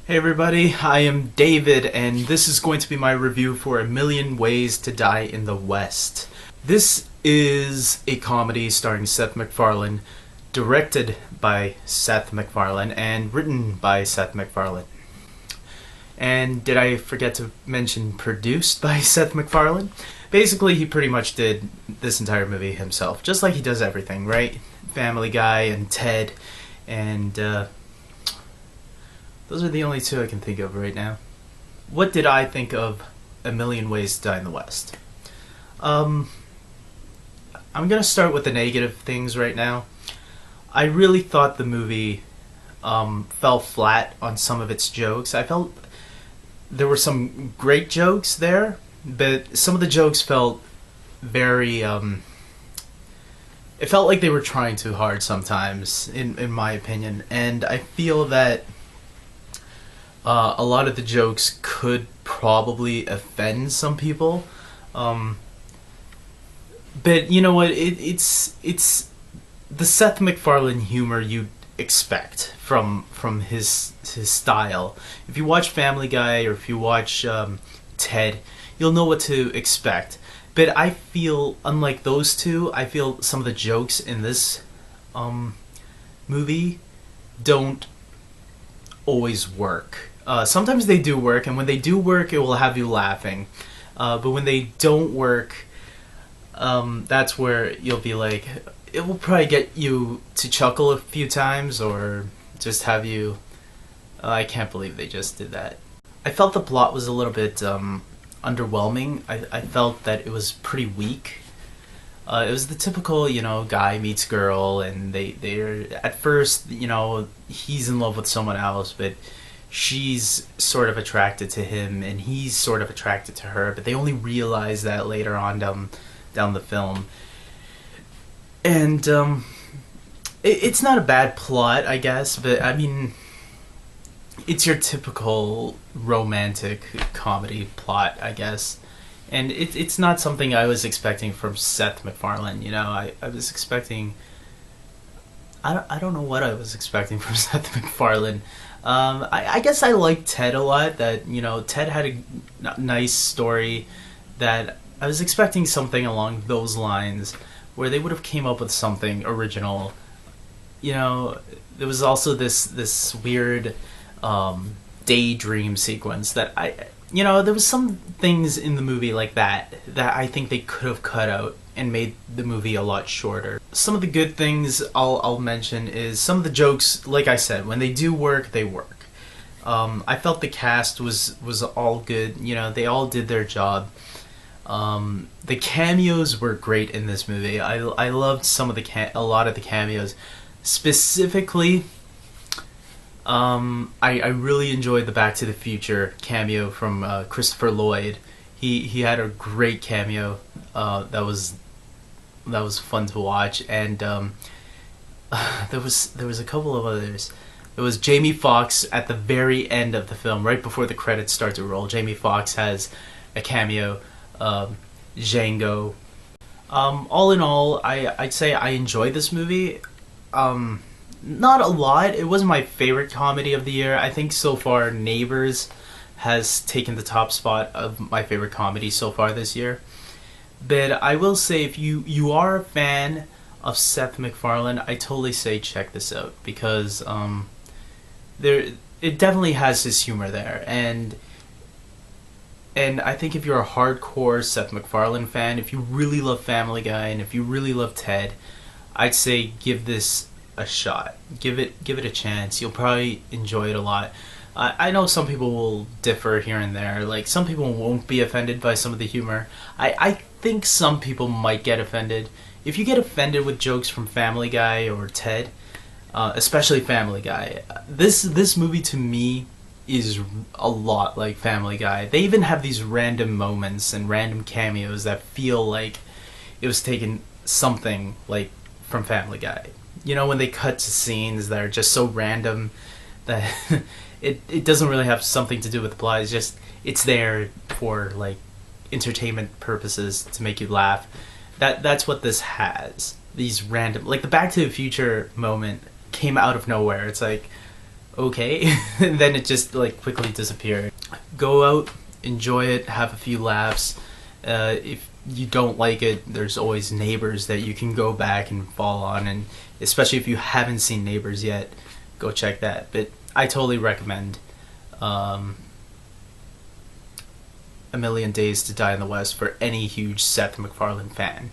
Hey everybody, I am David, and this is going to be my review for A Million Ways to Die in the West. This is a comedy starring Seth MacFarlane, directed by Seth MacFarlane, and written by Seth MacFarlane. And did I forget to mention produced by Seth MacFarlane? Basically, he pretty much did this entire movie himself, just like he does everything, right? Family Guy and Ted, and those are the only two I can think of right now. What did I think of A Million Ways to Die in the West? I'm gonna start with the negative things right now. I really thought the movie fell flat on some of its jokes. I felt there were some great jokes there, but some of the jokes felt very it felt like they were trying too hard sometimes, in my opinion. And I feel that a lot of the jokes could probably offend some people. But you know what? It's the Seth MacFarlane humor you'd expect from his style. If you watch Family Guy or if you watch Ted, you'll know what to expect. But I feel, unlike those two, I feel some of the jokes in this movie don't always work. Sometimes they do work, and when they do work, it will have you laughing. But when they don't work, that's where you'll be like, it will probably get you to chuckle a few times, or just have you, I can't believe they just did that. I felt the plot was a little bit underwhelming. I felt that it was pretty weak. It was the typical, guy meets girl, and they're at first, he's in love with someone else, but she's sort of attracted to him, and he's sort of attracted to her, but they only realize that later on down the film. And it's not a bad plot, I guess, but I mean, it's your typical romantic comedy plot, I guess. And it's not something I was expecting from Seth MacFarlane. I was expecting, I don't know what I was expecting from Seth MacFarlane. I guess I liked Ted a lot. That Ted had a nice story. That I was expecting something along those lines, where they would have came up with something original. There was also this weird daydream sequence that there was some things in the movie like that I think they could have cut out and made the movie a lot shorter. Some of the good things I'll mention is some of the jokes, like I said, when they do work, they work. I felt the cast was all good. They all did their job. The cameos were great in this movie. I loved a lot of the cameos. Specifically, I really enjoyed the Back to the Future cameo from Christopher Lloyd. He had a great cameo that was fun to watch, and there was a couple of others. It was Jamie Foxx at the very end of the film, right before the credits start to roll. Jamie Foxx has a cameo. Django. All in all, I'd say I enjoyed this movie. Not a lot. It wasn't my favorite comedy of the year. I think so far Neighbors has taken the top spot of my favorite comedy so far this year. But I will say, if you are a fan of Seth MacFarlane, I totally say check this out, because it definitely has his humor there, and I think if you're a hardcore Seth MacFarlane fan, if you really love Family Guy, and if you really love Ted, I'd say give this a shot. Give it a chance. You'll probably enjoy it a lot. I know some people will differ here and there. Like, some people won't be offended by some of the humor. I think some people might get offended. If you get offended with jokes from Family Guy or Ted, especially Family Guy, this movie to me is a lot like Family Guy. They even have these random moments and random cameos that feel like it was taken something like from Family Guy. When they cut to scenes that are just so random that it doesn't really have something to do with the plot. It's there for like entertainment purposes to make you laugh. That's what this has. These random, like the Back to the Future moment came out of nowhere. It's like, okay, and then it just like quickly disappeared. Go out, enjoy it, have a few laughs. If you don't like it, there's always Neighbors that you can go back and fall on, and especially if you haven't seen Neighbors yet, go check that. But I totally recommend A Million Days to Die in the West for any huge Seth MacFarlane fan.